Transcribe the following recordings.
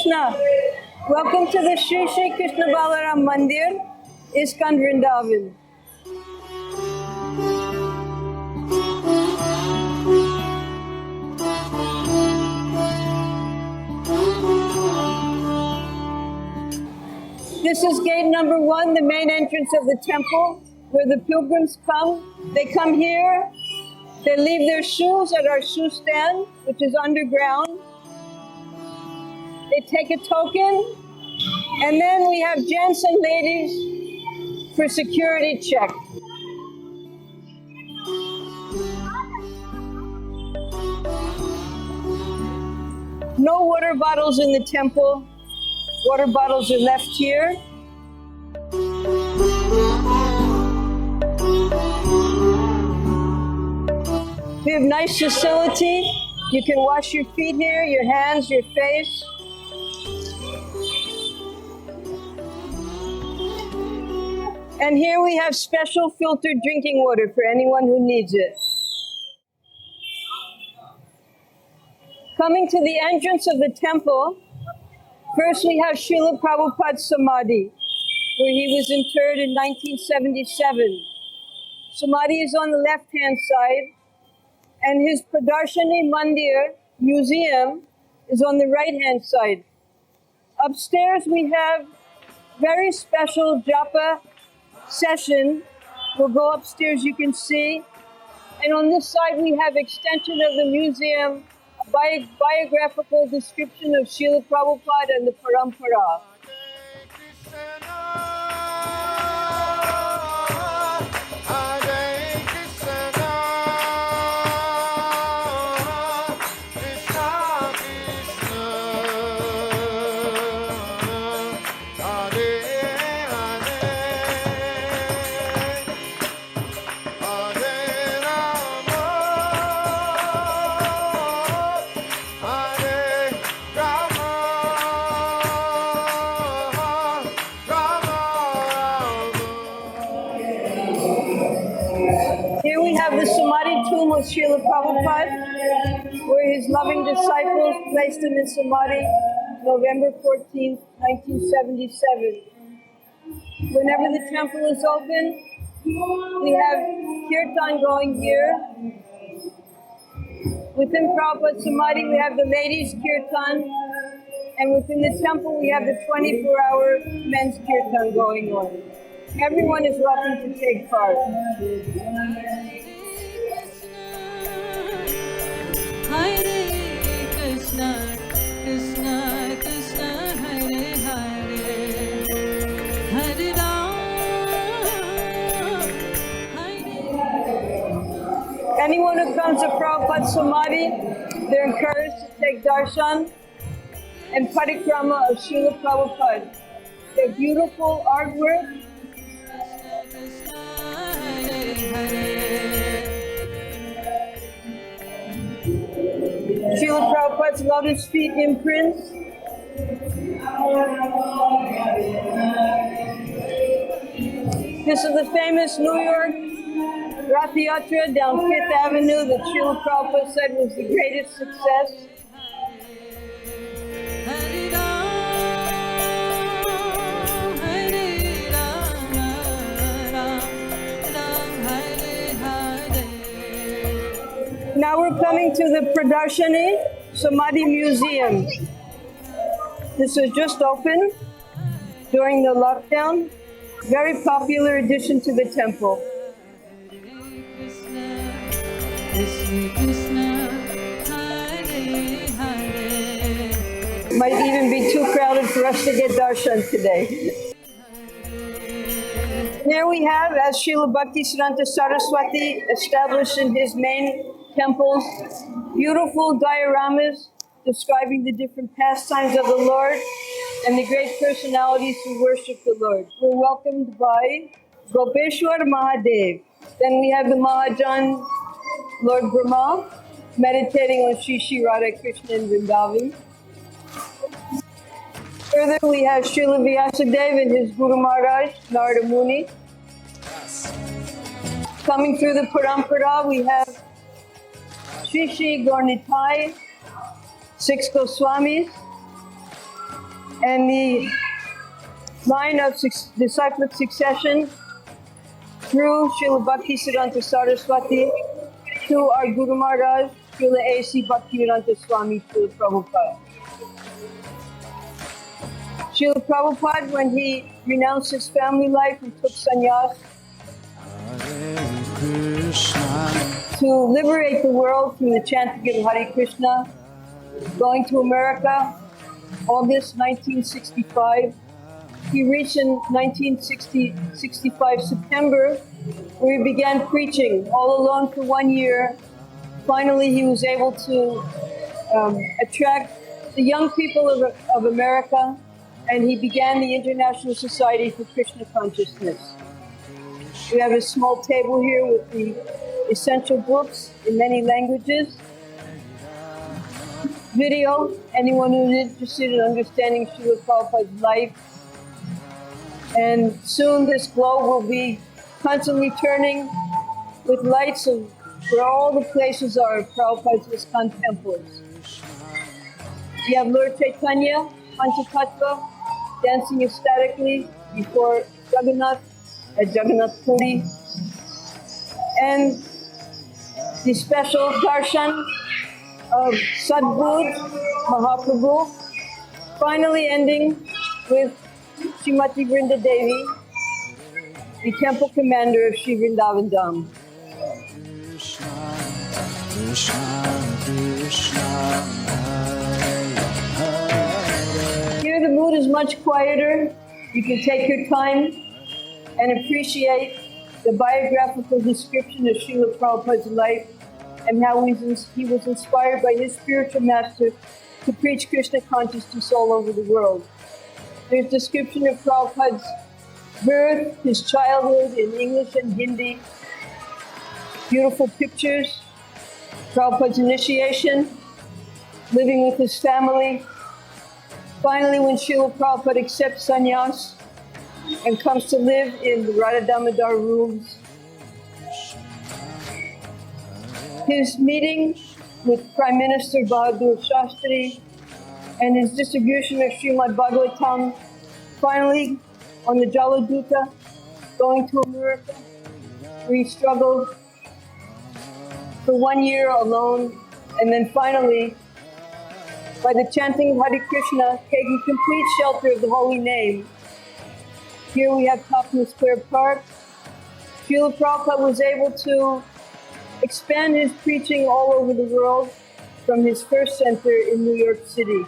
Krishna. Welcome to the Shri Shri Krishna Balaram Mandir, Iskcon Vrindavan. This is gate number 1, the main entrance of the temple, where the pilgrims come. They come here, they leave their shoes at our shoe stand, which is underground. They take a token, and then we have gents and ladies for security check. No water bottles in the temple. Water bottles are left here. We have nice facility. You can wash your feet here, your hands, your face. And here we have special filtered drinking water for anyone who needs it. Coming to the entrance of the temple, first we have Srila Prabhupada's Samadhi, where he was interred in 1977. Samadhi is on the left-hand side, and his Pradarshani Mandir museum is on the right-hand side. Upstairs we have very special japa session. We'll go upstairs, you can see. And on this side we have extension of the museum, a biographical description of Srila Prabhupada and the Parampara. Here we have the Samadhi tomb of Srila Prabhupada, where his loving disciples placed him in Samadhi November 14th, 1977. Whenever the temple is open, we have kirtan going here. Within Prabhupada's Samadhi, we have the ladies' kirtan, and within the temple, we have the 24-hour men's kirtan going on. Everyone is welcome to take part. Hare Krishna, Krishna Krishna, Hare Hare, Hare Ram. Anyone who comes to Prabhupada's Samadhi, they're encouraged to take darshan and parikrama of Srila Prabhupada. They're beautiful artwork. Srila Prabhupada's lotus feet imprints. This is the famous New York Radhacharan down 5th Avenue that Srila Prabhupada said was the greatest success. Now we're coming to the Pradarshani Samadhi Museum. This was just opened during the lockdown. Very popular addition to the temple. Might even be too crowded for us to get darshan today. Here we have, as Srila Bhaktisiddhanta Saraswati established in his main temples, beautiful dioramas describing the different pastimes of the Lord and the great personalities who worship the Lord. We're welcomed by Gopeshwar Mahadev. Then we have the Mahajan Lord Brahma meditating on Shri Shri Radha Krishna in Vrindavan. Further, we have Srila Vyasadeva and his Guru Maharaj, Narada Muni. Coming through the Parampara, we have Shri Shri Jayanitai, 6 Goswamis. And the line of disciplic succession through Srila Bhaktisiddhanta Saraswati to our Guru Maharaj, Srila A.C. Bhaktivedanta Swami Srila Prabhupada. Srila Prabhupada, when he renounced his family life and took sannyas to liberate the world through the chanting of Hare Krishna, going to America, August 1965. He reached in 1965 September, where he began preaching all alone for 1 year. Finally, he was able to attract the young people of America, and he began the International Society for Krishna Consciousness. We have a small table here with the essential books in many languages. Video, anyone who's interested in understanding Srila Prabhupada's life. And soon this globe will be constantly turning with lights of where all the places are of Prabhupada's Iskcon temples. We have Lord Chaitanya, Panchatattva, dancing ecstatically before Jagannath at Jagannath Puri. And the special darshan of Sadguru Mahaprabhu, finally ending with Srimati Vrinda Devi, the temple commander of Sri Vrindavan Dham. Here the mood is much quieter. You can take your time and appreciate the biographical description of Srila Prabhupada's life and how he was inspired by his spiritual master to preach Krishna consciousness all over the world. There's description of Prabhupada's birth, his childhood in English and Hindi, beautiful pictures, Prabhupada's initiation, living with his family. Finally, when Srila Prabhupada accepts sannyas and comes to live in the Radha Damodar rooms, his meeting with Prime Minister Bahadur Shastri and his distribution of Srimad Bhagavatam, finally on the Jaladuta, going to America, where he struggled for 1 year alone, and then finally, by the chanting of Hare Krishna, taking complete shelter of the holy name. Here we have Topman Square Park. Srila Prabhupada was able to expand his preaching all over the world from his first center in New York City.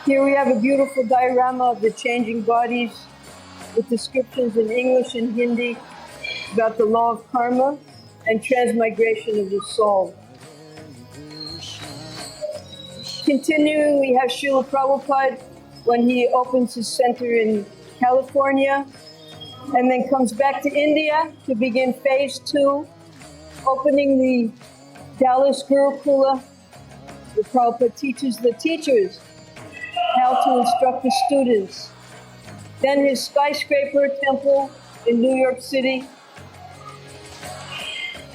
Here we have a beautiful diorama of the changing bodies with descriptions in English and Hindi about the law of karma and transmigration of the soul. Continuing, we have Srila Prabhupada when he opens his center in California and then comes back to India to begin phase 2, opening the Dallas Gurukula, where Prabhupada teaches the teachers how to instruct the students. Then his skyscraper temple in New York City,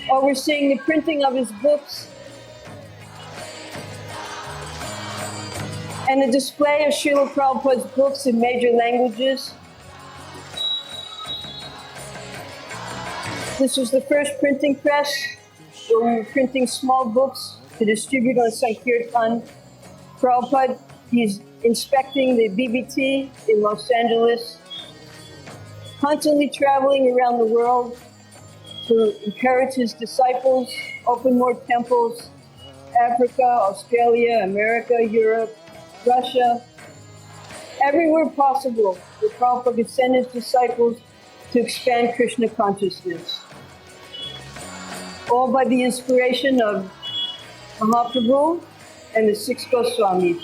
overseeing the printing of his books and the display of Srila Prabhupada's books in major languages. This was the first printing press where we were printing small books to distribute on Sankirtan. Prabhupada, he's inspecting the BBT in Los Angeles, constantly traveling around the world to encourage his disciples, open more temples, Africa, Australia, America, Europe, Russia, everywhere possible, where Prabhupada could send his disciples to expand Krishna consciousness. All by the inspiration of Mahaprabhu and the 6 Goswamis.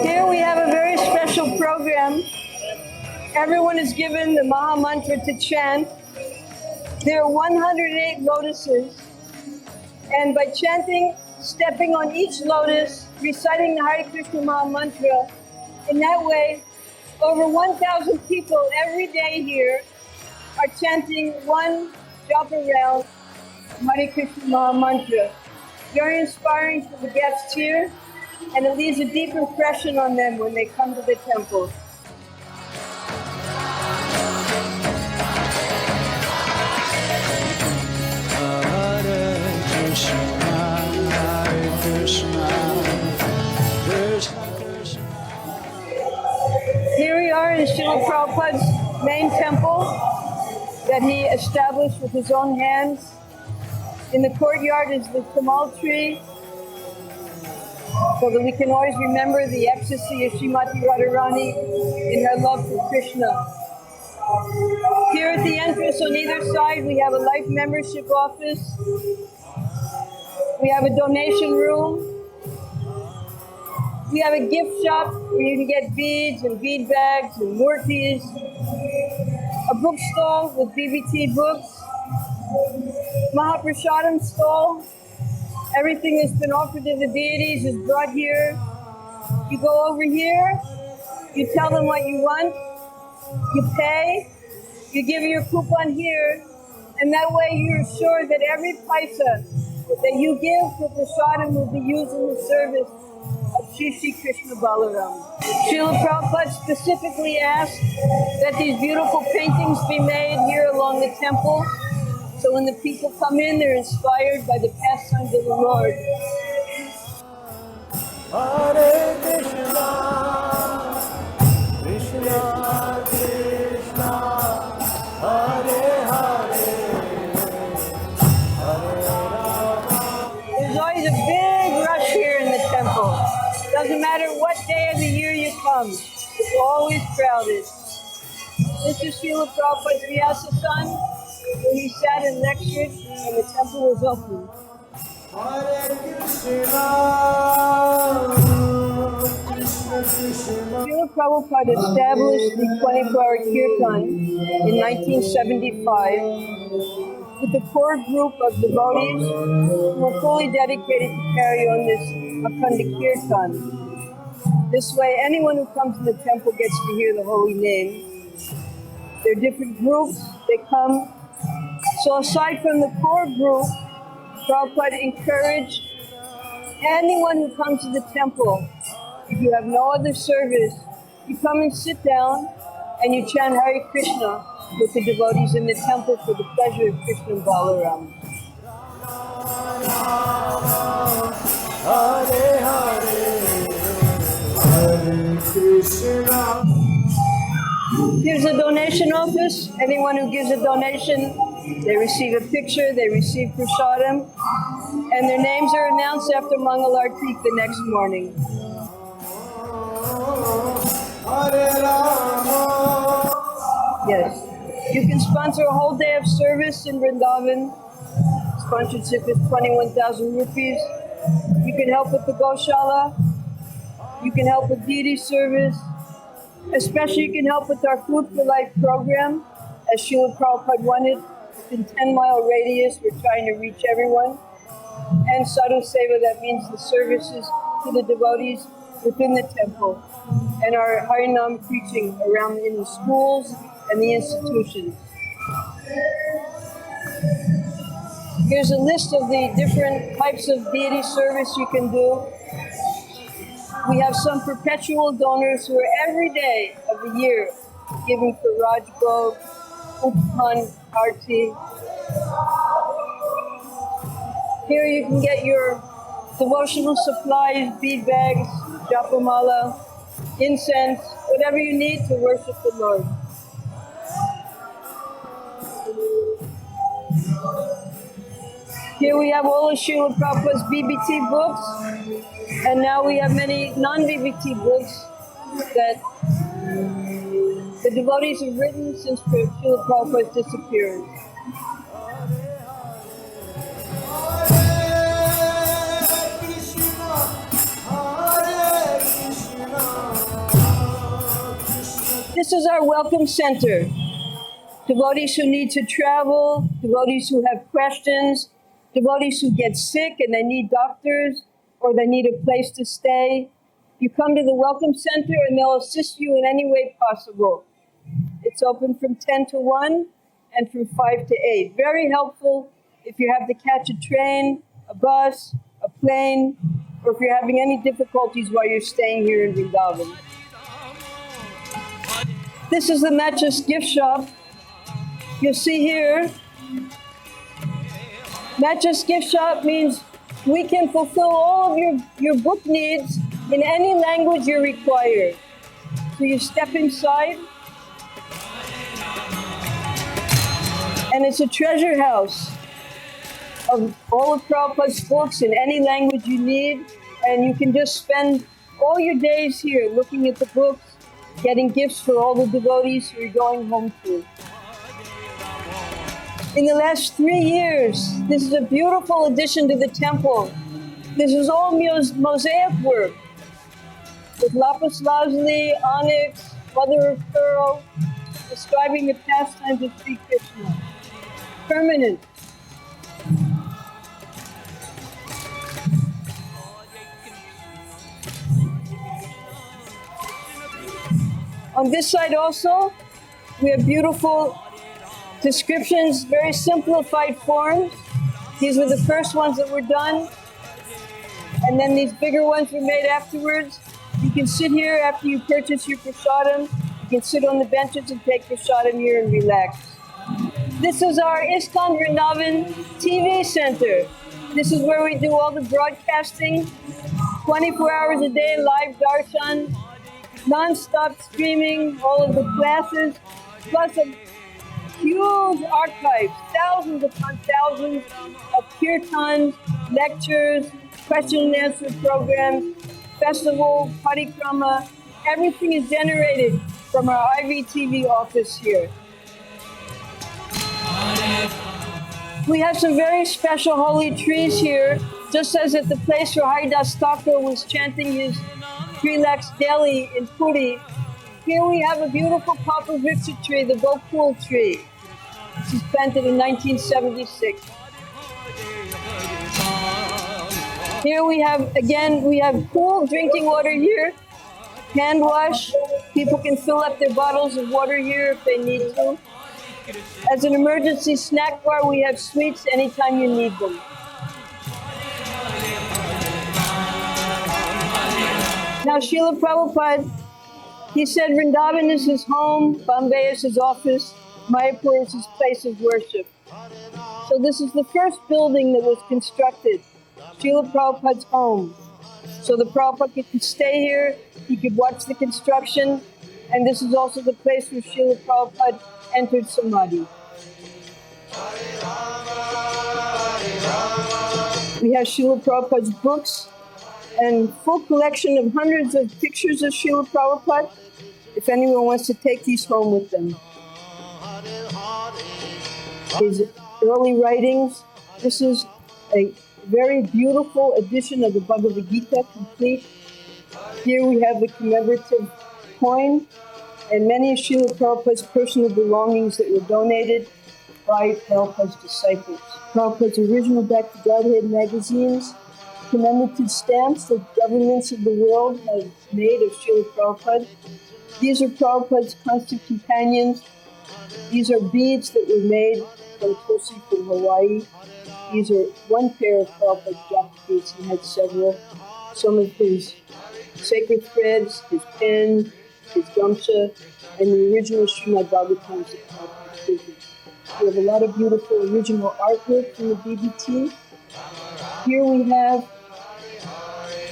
Here we have a very special program. Everyone is given the Maha Mantra to chant. There are 108 lotuses, and by chanting, stepping on each lotus, reciting the Hare Krishna Maha Mantra, In that way, over 1,000 people every day here are chanting one japa round Hare Krishna Maha Mantra. Very inspiring for the guests here, and it leaves a deep impression on them when they come to the temple. Hare Krishna, Krishna Krishna. Here we are in Srila Prabhupada's main temple that he established with his own hands. In the courtyard is the Tamal tree, so that we can always remember the ecstasy of Srimati Radharani in her love for Krishna. Here at the entrance on either side, we have a life membership office. We have a donation room. We have a gift shop where you can get beads and bead bags and murtis. A bookstall with BBT books. Mahaprasadam stall. Everything that's been offered to the deities is brought here. You go over here, you tell them what you want, you pay, you give your coupon here, and that way you're sure that every paisa that you give for prasadam will be used in the service of Shri Krishna Balaram. Srila Prabhupada specifically asked that these beautiful paintings be made here along the temple, so when the people come in, they're inspired by the pastimes of the Lord. Hare Krishna, Krishna Krishna, Hare Hare, Hare Rama. There's always a big rush here in the temple. Doesn't matter what day of the year you come, it's always crowded. This is Srila Prabhupada's Vyasa son, where he sat and lectured and the temple was open. Hare Krishna, Krishna Krishna. Srila Prabhupada established the 24-hour kirtan in 1975 with a core group of devotees who were fully dedicated to carry on this Akhanda kirtan. This way, anyone who comes to the temple gets to hear the holy name. There are different groups, they come. So aside from the core group, Prabhupada encouraged anyone who comes to the temple, if you have no other service, you come and sit down and you chant Hare Krishna with the devotees in the temple for the pleasure of Krishna Balaram. Hare Hare, Hare Krishna. Here's a donation office. Anyone who gives a donation, they receive a picture, they receive prasadam, and their names are announced after Mangalarti the next morning. Hare Rama. Yes. You can sponsor a whole day of service in Vrindavan. Sponsorship is 21,000 rupees. You can help with the Goshala. You can help with deity service. Especially you can help with our Food for Life program. As Srila Prabhupada wanted, within 10-mile radius, we're trying to reach everyone. And Sadhu Seva, that means the services to the devotees within the temple. And our Harinam preaching around in the schools and the institutions. Here's a list of the different types of deity service you can do. We have some perpetual donors who are every day of the year giving for Rajbhog, Uppan, Arti. Here you can get your devotional supplies, bead bags, japamala, incense, whatever you need to worship the Lord. Here we have all of Srila Prabhupada's BBT books, and now we have many non-BBT books that the devotees have written since Srila Prabhupada's disappearance. This is our welcome center. Devotees who need to travel, devotees who have questions, devotees who get sick and they need doctors or they need a place to stay. You come to the Welcome Center and they'll assist you in any way possible. It's open from 10 to 1 and from 5 to 8. Very helpful if you have to catch a train, a bus, a plane, or if you're having any difficulties while you're staying here in Vrindavan. This is the Mattress gift shop. You'll see here, Mattress gift shop means we can fulfill all of your book needs in any language you require. So you step inside, and it's a treasure house of all of Prabhupada's books in any language you need, and you can just spend all your days here looking at the books, getting gifts for all the devotees who are going home to. In the last 3 years, this is a beautiful addition to the temple. This is all mosaic work with lapis lazuli, onyx, mother of pearl, describing the pastimes of Sri Krishna. Permanent. On this side also, we have beautiful descriptions, very simplified forms. These were the first ones that were done. And then these bigger ones were made afterwards. You can sit here after you purchase your prasadam. You can sit on the benches and take prasadam here and relax. This is our Iskcon Vrindavan TV center. This is where we do all the broadcasting, 24 hours a day, live darshan, non-stop streaming, all of the classes, plus a huge archive, thousands upon thousands of kirtans, lectures, question and answer programs, festival, parikrama. Everything is generated from our IVTV office here. We have some very special holy trees here, just as at the place where Haridas Thakur was chanting his 3 lakhs daily in Puri. Here we have a beautiful Kalpavriksha tree, the Gokul tree. This was planted in 1976. Here we have cool drinking water here, hand wash. People can fill up their bottles of water here if they need to. As an emergency snack bar, we have sweets anytime you need them. Now, Srila Prabhupada, he said Vrindavan is his home, Bombay is his office, Mayapur is his place of worship. So this is the first building that was constructed, Srila Prabhupada's home. So the Prabhupada could stay here, he could watch the construction, and this is also the place where Srila Prabhupada entered Samadhi. We have Srila Prabhupada's books and full collection of hundreds of pictures of Srila Prabhupada, if anyone wants to take these home with them. His early writings. This is a very beautiful edition of the Bhagavad-Gita, complete. Here we have the commemorative coin and many of Srila Prabhupada's personal belongings that were donated by Prabhupada's disciples. Prabhupada's original Back to Godhead magazines, commemorative stamps that governments of the world have made of Srila Prabhupada. These are Prabhupada's constant companions. These are beads that were made from Tulsi from Hawaii. These are one pair of Prabhupada's japa beads. He had several. Some of his sacred threads, his pen, his gamcha, and the original Srimad Bhagavatams that Prabhupada written. We have a lot of beautiful original artwork from the BBT. Here we have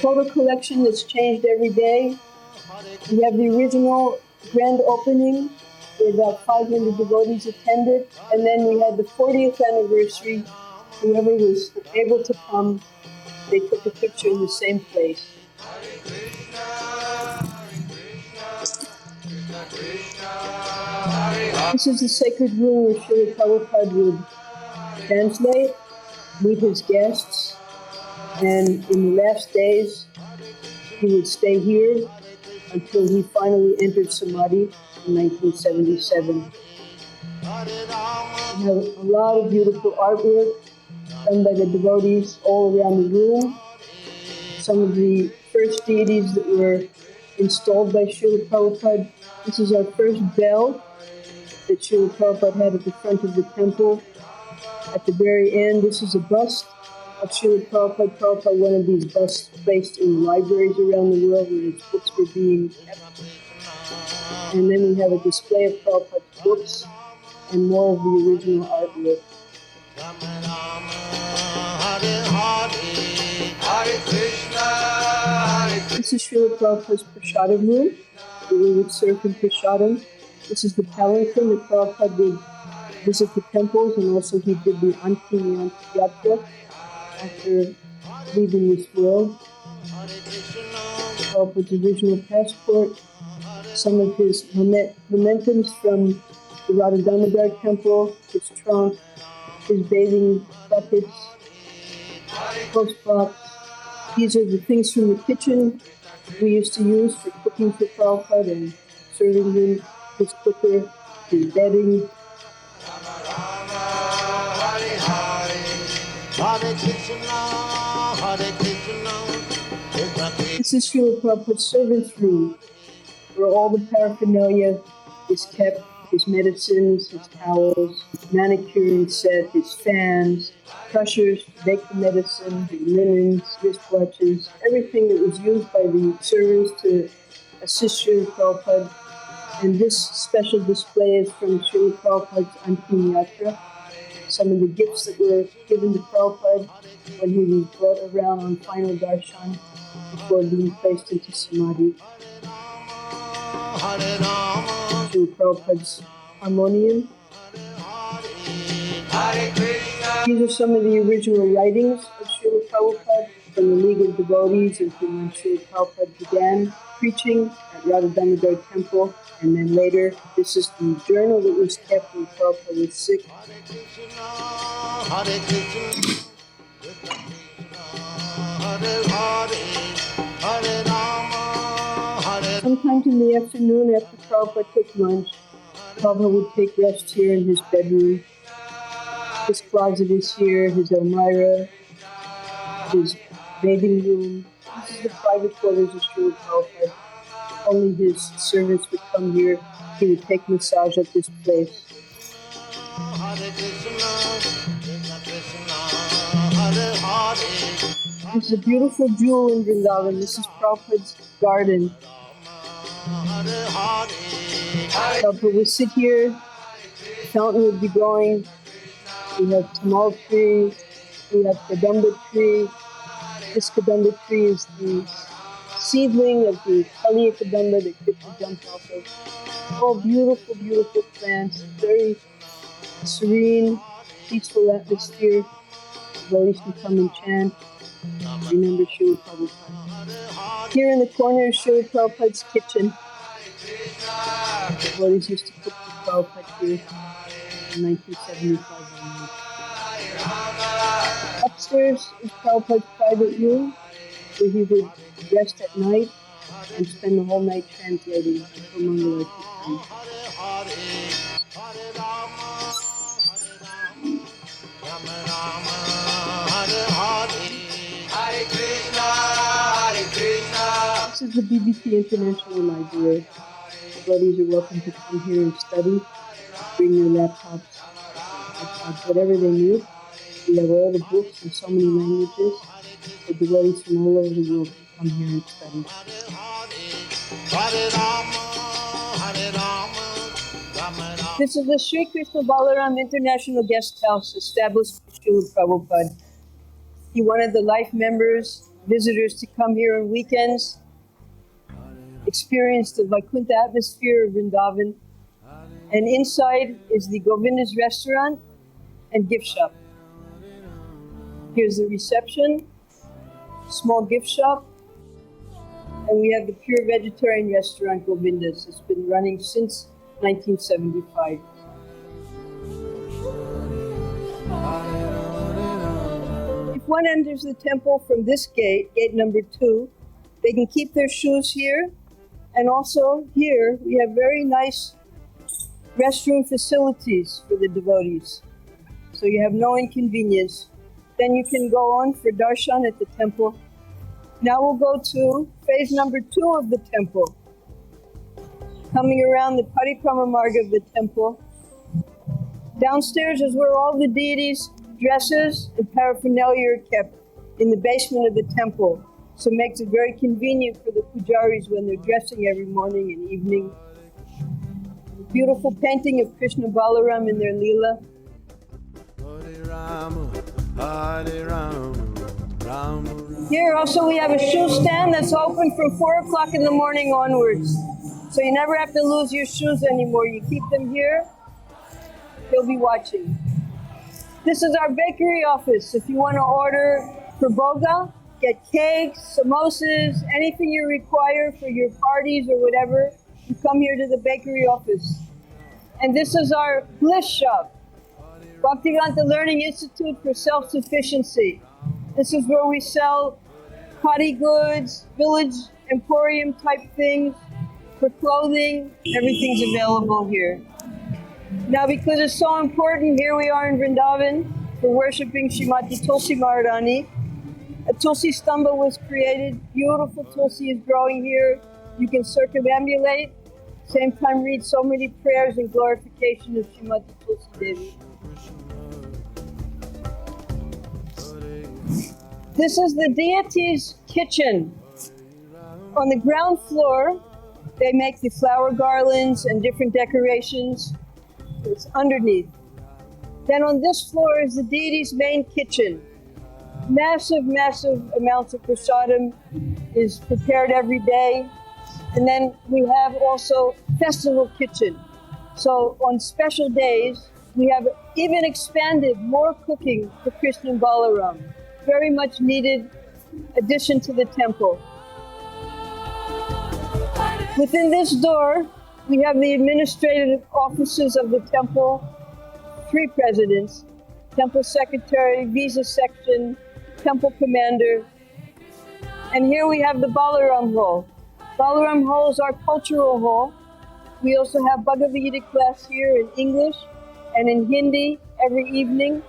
photo collection that's changed every day. We have the original grand opening where about 500 devotees attended, and then we had the 40th anniversary. Whoever was able to come, they took a picture in the same place. This is the sacred room where Srila Prabhupada would translate, meet his guests, and in the last days, he would stay here until he finally entered Samadhi in 1977. We have a lot of beautiful artwork done by the devotees all around the room. Some of the first deities that were installed by Srila Prabhupada. This is our first bell that Srila Prabhupada had at the front of the temple. At the very end, this is a bust of Srila Prabhupada. Prabhupada wanted these busts placed in libraries around the world where his books were being kept. And then we have a display of Prabhupada's books and more of the original artwork. This is Srila Prabhupada's Prasadam room, where we would serve him Prasadam. This is the palanquin that Prabhupada would visit the temples, and also he did the Antim Yatra after leaving this world. Prabhupada's original passport, some of his mementos from the Radha Damodar temple, his trunk, his bathing buckets, post box. These are the things from the kitchen we used to use for cooking for Prabhupada and serving him, his cooker, his bedding. This is Srila Prabhupada's servant's room, where all the paraphernalia is kept, his medicines, his towels, manicuring set, his fans, crushers to make the medicine, the linens, wristwatches, everything that was used by the servants to assist Srila Prabhupada. And this special display is from Srila Prabhupada's Antim Yatra. Some of the gifts that were given to Prabhupada when he was brought around on final darshan before being placed into samadhi. Srila Prabhupada's harmonium. These are some of the original writings of Srila Prabhupada from the League of Devotees and from when Srila Prabhupada began preaching at Radha Damodar Temple. And then later, this is the journal that was kept when Prabhupada was sick. Sometimes in the afternoon after Prabhupada took lunch, Prabhupada would take rest here in his bedroom. His closet is here, his Elmira, his bathing room. This is the private quarters of Srila Prabhupada. Only his servants would come here. He would take massage at this place. This is a beautiful jewel in Vrindavan. This is Prabhupada's garden. Prabhupada would sit here. The fountain would be going. We have tamal tree. We have kadamba tree. This kadamba tree is the seedling of the Kaliya Kadamba that Krishna jumped off of. All beautiful, beautiful plants, very serene, peaceful atmosphere. Devotees can come and chant. Remember Srila Prabhupada. Here in the corner is Srila Prabhupada's kitchen. Devotees used to cook for Prabhupada here in 1975 onward. Upstairs is Prabhupada's private room, where he would rest at night and spend the whole night translating for Mangalarti time. This is the BBC International Library. Devotees are welcome to come here and study, bring their laptops, iPods, whatever they need. We have all the books in so many languages. The devotees from all over the world come here and study. This is the Sri Krishna Balaram International Guest House established by Srila Prabhupada. He wanted the life members, visitors to come here on weekends, experience the Vaikuntha atmosphere of Vrindavan. And inside is the Govinda's restaurant and gift shop. Here's the reception, small gift shop, and we have the pure vegetarian restaurant Govinda's. It's been running since 1975. If one enters the temple from this gate, gate number 2, they can keep their shoes here. And also here, we have very nice restroom facilities for the devotees. So you have no inconvenience. Then you can go on for darshan at the temple. Now we'll go to phase number 2 of the temple. Coming around the Parikrama Marga of the temple. Downstairs is where all the deities' dresses and paraphernalia are kept in the basement of the temple. So it makes it very convenient for the pujaris when they're dressing every morning and evening. Beautiful painting of Krishna Balaram in their Leela. Here also we have a shoe stand that's open from 4 o'clock in the morning onwards. So you never have to lose your shoes anymore. You keep them here, they'll be watching. This is our bakery office. If you want to order for boga, get cakes, samosas, anything you require for your parties or whatever, you come here to the bakery office. And this is our bliss shop, Bhaktivedanta Learning Institute for Self-Sufficiency. This is where we sell potty goods, village emporium type things, for clothing, everything's available here. Now because it's so important, here we are in Vrindavan for worshipping Srimati Tulsi Maharani. A Tulsi stamba was created, beautiful Tulsi is growing here. You can circumambulate, same time read so many prayers in glorification of Srimati Tulsi Devi. This is the deity's kitchen. On the ground floor, they make the flower garlands and different decorations. It's underneath. Then on this floor is the deity's main kitchen. Massive, massive amounts of prasadam is prepared every day. And then we have also festival kitchen. So on special days, we have even expanded more cooking for Krishna and Balaram. Very much needed addition to the temple. Within this door, we have the administrative offices of the temple, 3 presidents, temple secretary, visa section, temple commander. And here we have the Balaram Hall. Balaram Hall is our cultural hall. We also have Bhagavad-Gita class here in English and in Hindi every evening.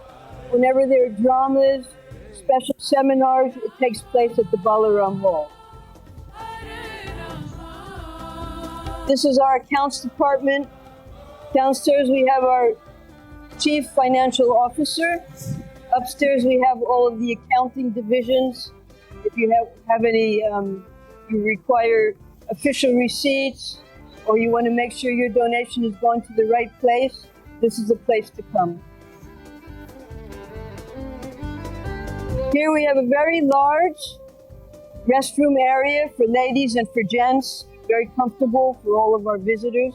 Whenever there are dramas, special seminars, it takes place at the Balaram Hall. This is our accounts department. Downstairs we have our chief financial officer. Upstairs we have all of the accounting divisions. If you have any, you require official receipts, or you want to make sure your donation is going to the right place, this is the place to come. Here we have a very large restroom area for ladies and for gents. Very comfortable for all of our visitors.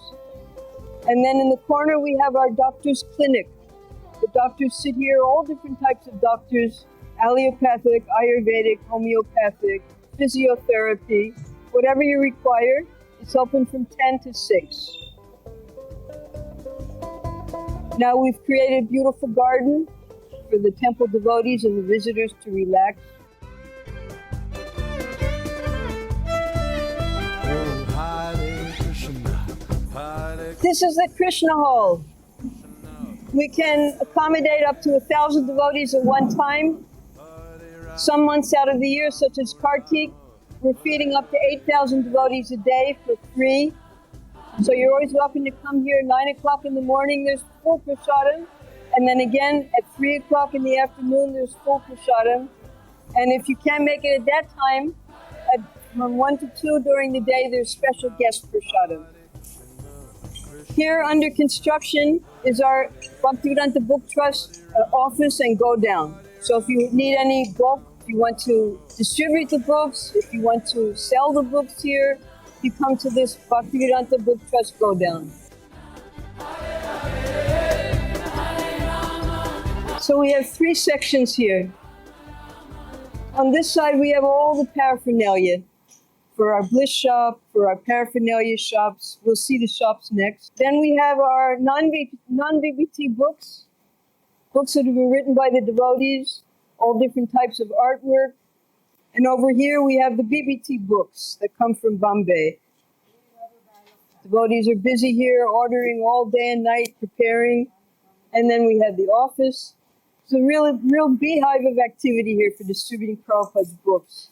And then in the corner we have our doctor's clinic. The doctors sit here, all different types of doctors, allopathic, Ayurvedic, homeopathic, physiotherapy, whatever you require. It's open from 10 to 6. Now we've created a beautiful garden for the temple devotees and the visitors to relax. This is the Krishna Hall. We can accommodate up to 1,000 devotees at one time. Some months out of the year, such as Kartik, we're feeding up to 8,000 devotees a day for free. So you're always welcome to come here 9 o'clock in the morning, there's full prasadam. And then again, at 3 o'clock in the afternoon, there's full prasadam. And if you can't make it at that time, from 1 to 2 during the day, there's special guest prasadam. Here under construction is our Bhaktivedanta Book Trust office and go down. So if you need any book, if you want to distribute the books, if you want to sell the books here, you come to this Bhaktivedanta Book Trust go down. So we have 3 sections here. On this side we have all the paraphernalia. For our bliss shop, for our paraphernalia shops. We'll see the shops next. Then we have our non-BBT books, books that have been written by the devotees, all different types of artwork. And over here we have the BBT books that come from Bombay. Devotees are busy here, ordering all day and night, preparing. And then we have the office. It's a real beehive of activity here for distributing Prabhupada's books.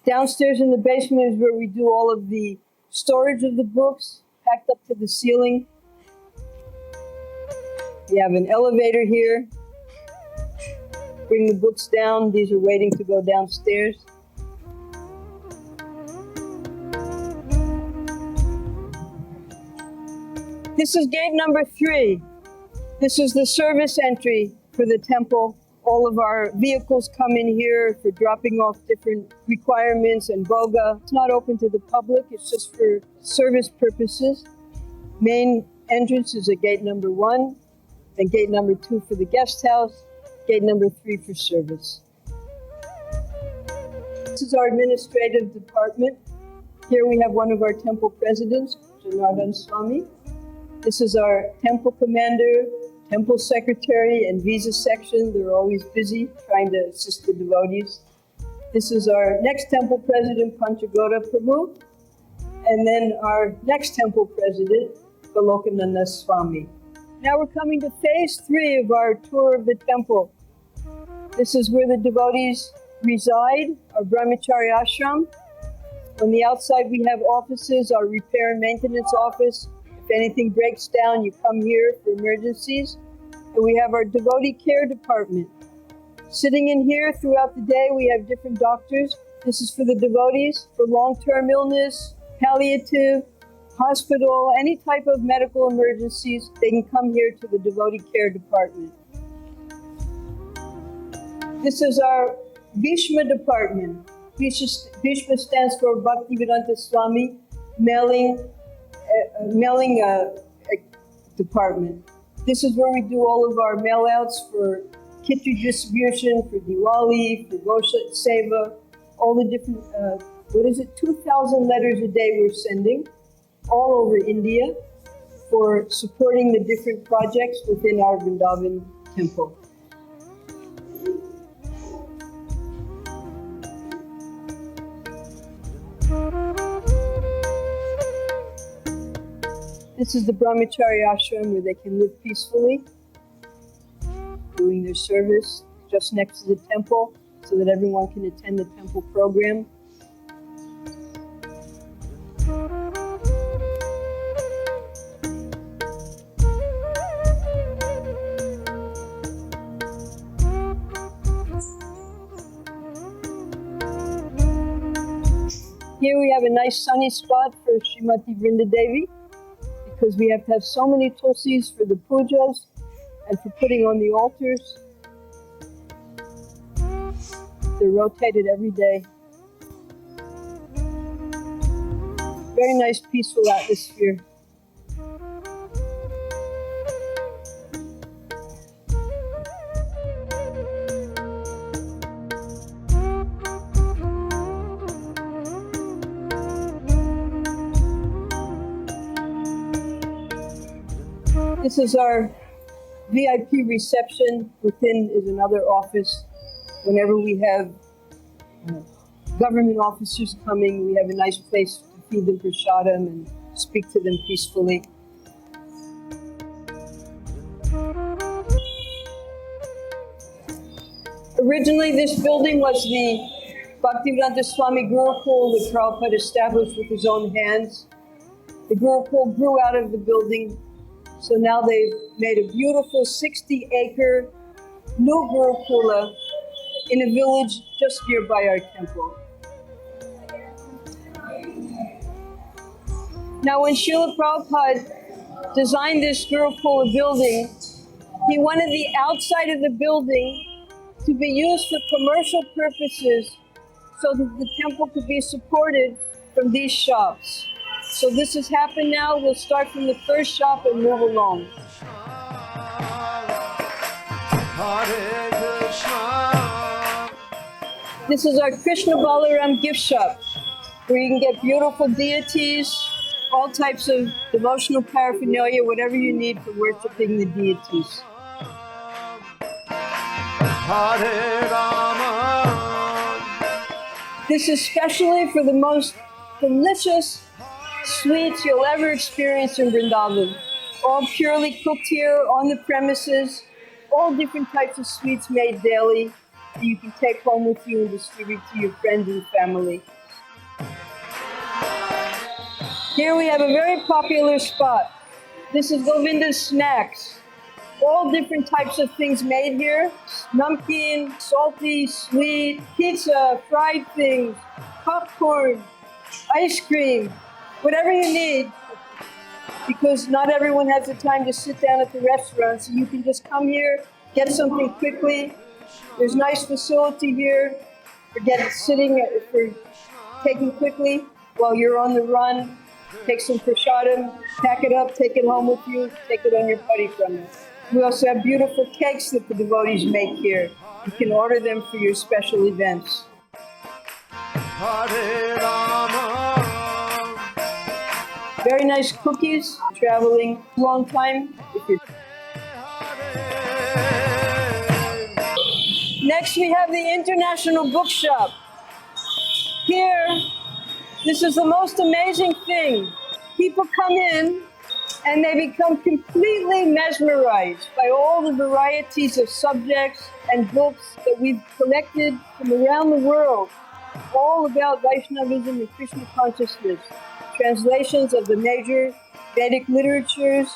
Downstairs in the basement is where we do all of the storage of the books, packed up to the ceiling. We have an elevator here. Bring the books down. These are waiting to go downstairs. This is gate number 3. This is the service entry for the temple. All of our vehicles come in here for dropping off different requirements and boga. It's not open to the public. It's just for service purposes. Main entrance is at gate number 1, then gate number 2 for the guest house, gate number 3 for service. This is our administrative department. Here we have one of our temple presidents, Janardhan Swami. This is our temple commander, temple secretary, and visa section. They're always busy trying to assist the devotees. This is our next temple president, Panchagoda Prabhu, and then our next temple president, Golokananda Swami. Now we're coming to phase 3 of our tour of the temple. This is where the devotees reside, our brahmachari ashram. On the outside we have offices, our repair and maintenance office. If anything breaks down, you come here for emergencies. And we have our devotee care department. Sitting in here throughout the day, we have different doctors. This is for the devotees, for long-term illness, palliative, hospital, any type of medical emergencies. They can come here to the devotee care department. This is our Bhishma department. Bhishma stands for Bhaktivedanta Swami mailing department. This is where we do all of our mail outs for kitty distribution, for Diwali, for Gosha Seva, all the different, 2,000 letters a day we're sending all over India for supporting the different projects within our Vrindavan temple. This is the brahmachari ashram where they can live peacefully, doing their service just next to the temple so that everyone can attend the temple program. Here we have a nice sunny spot for Srimati Vrindadevi, because we have to have so many tulsis for the pujas and for putting on the altars. They're rotated every day. Very nice, peaceful atmosphere. This is our VIP reception. Within is another office. Whenever we have government officers coming, we have a nice place to feed them prasadam and speak to them peacefully. Originally, this building was the Bhaktivedanta Swami Gurukula that Prabhupada established with his own hands. The Gurukula grew out of the building. So now they've made a beautiful 60-acre new Gurukula in a village just nearby our temple. Now when Srila Prabhupada designed this Gurukula building, he wanted the outside of the building to be used for commercial purposes so that the temple could be supported from these shops. So this has happened now. We'll start from the first shop and move along. This is our Krishna Balaram gift shop, where you can get beautiful deities, all types of devotional paraphernalia, whatever you need for worshiping the deities. This is specially for the most delicious sweets you'll ever experience in Vrindavan. All purely cooked here on the premises, all different types of sweets made daily. that you can take home with you and distribute to your friends and family. Here we have a very popular spot. This is Govinda's Snacks. All different types of things made here. Namkeen, salty, sweet, pizza, fried things, popcorn, ice cream, whatever you need. Because not everyone has the time to sit down at the restaurant, so you can just come here, get something quickly. There's nice facility here for taking quickly while you're on the run. Take some prasadam, pack it up, take it home with you, take it on your parikrama. We also have beautiful cakes that the devotees make here. You can order them for your special events. Hare Rama. Very nice cookies, traveling a long time. Next we have the International Bookshop. Here, this is the most amazing thing. People come in and they become completely mesmerized by all the varieties of subjects and books that we've collected from around the world, all about Vaishnavism and Krishna consciousness. Translations of the major Vedic literatures,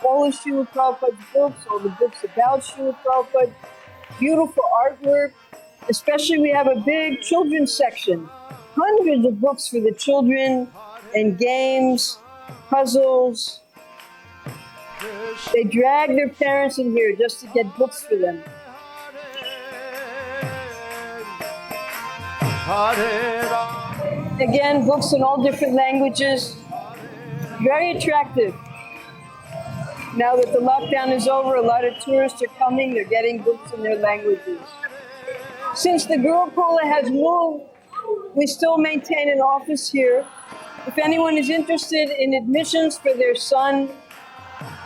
all of Srila Prabhupada's books, all the books about Srila Prabhupada, beautiful artwork. Especially we have a big children's section. Hundreds of books for the children and games, puzzles. They drag their parents in here just to get books for them. Again, books in all different languages. Very attractive. Now that the lockdown is over, a lot of tourists are coming. They're getting books in their languages. Since the Gurukula has moved, we still maintain an office here. If anyone is interested in admissions for their son,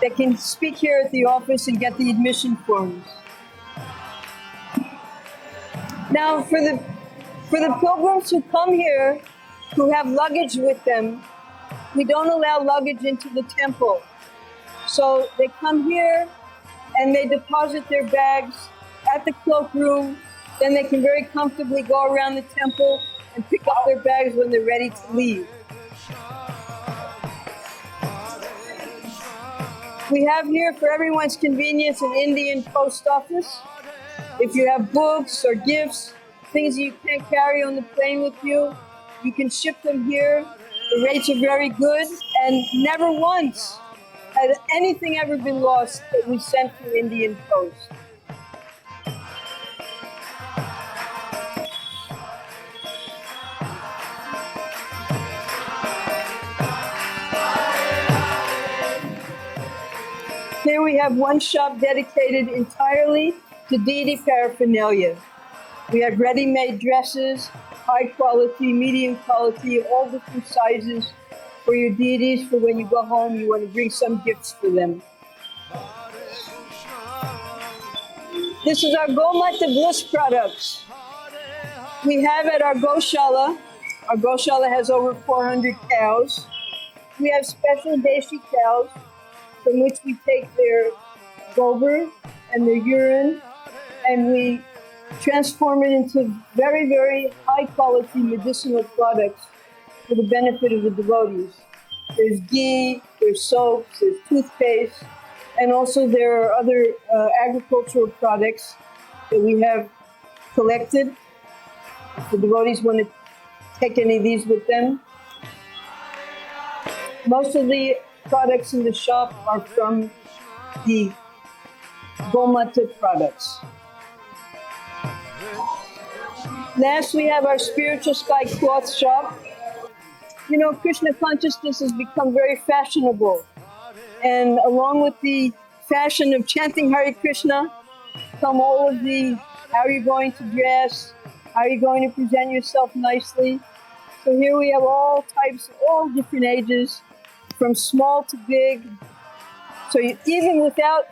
they can speak here at the office and get the admission forms. Now, for the pilgrims who come here, who have luggage with them, we don't allow luggage into the temple. So they come here and they deposit their bags at the cloakroom. Then they can very comfortably go around the temple and pick up their bags when they're ready to leave. We have here, for everyone's convenience, an Indian post office. If you have books or gifts, things you can't carry on the plane with you, you can ship them here. The rates are very good, and never once has anything ever been lost that we sent through Indian post. Here we have one shop dedicated entirely to deity paraphernalia. We have ready-made dresses, high quality, medium quality, all different sizes for your deities. For when you go home, you want to bring some gifts for them. This is our Gomata Bliss products. We have at our Goshala has over 400 cows. We have special Deshi cows from which we take their gober and their urine and we transform it into very, very high quality medicinal products for the benefit of the devotees. There's ghee, there's soaps, there's toothpaste, and also there are other agricultural products that we have collected. If the devotees want to take any of these with them. Most of the products in the shop are from the Gomata products. Last, we have our Spiritual Sky cloth shop. You know, Krishna consciousness has become very fashionable. And along with the fashion of chanting Hare Krishna, come all of the, how are you going to dress? How are you going to present yourself nicely? So here we have all types, all different ages, from small to big. So even without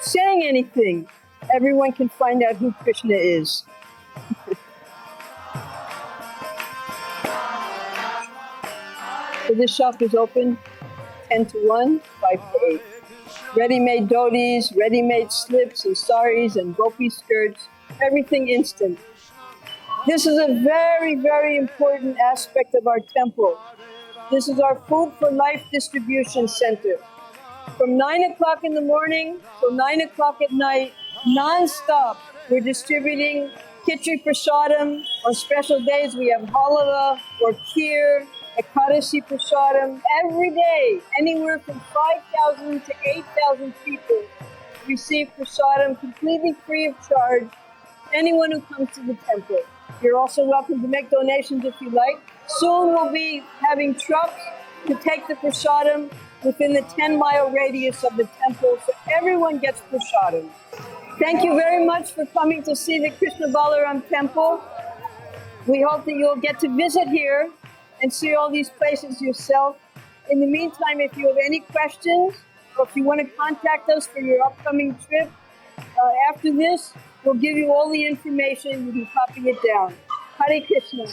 saying anything, everyone can find out who Krishna is. So this shop is open 10 to 1, 5 to 8. Ready-made dhotis, ready-made slips and saris and gopi skirts, everything instant. This is a very, very important aspect of our temple. This is our food for life distribution center. From 9 o'clock in the morning till 9 o'clock at night, non-stop, we're distributing Khichdi Prasadam. On special days, we have halava or kheer, Ekadasi Prasadam. Every day, anywhere from 5,000 to 8,000 people receive Prasadam completely free of charge. Anyone who comes to the temple. You're also welcome to make donations if you like. Soon we'll be having trucks to take the Prasadam within the 10-mile radius of the temple, so everyone gets Prasadam. Thank you very much for coming to see the Krishna Balaram Temple. We hope that you'll get to visit here and see all these places yourself. In the meantime, if you have any questions or if you want to contact us for your upcoming trip, after this, we'll give you all the information. You can copy it down. Hare Krishna.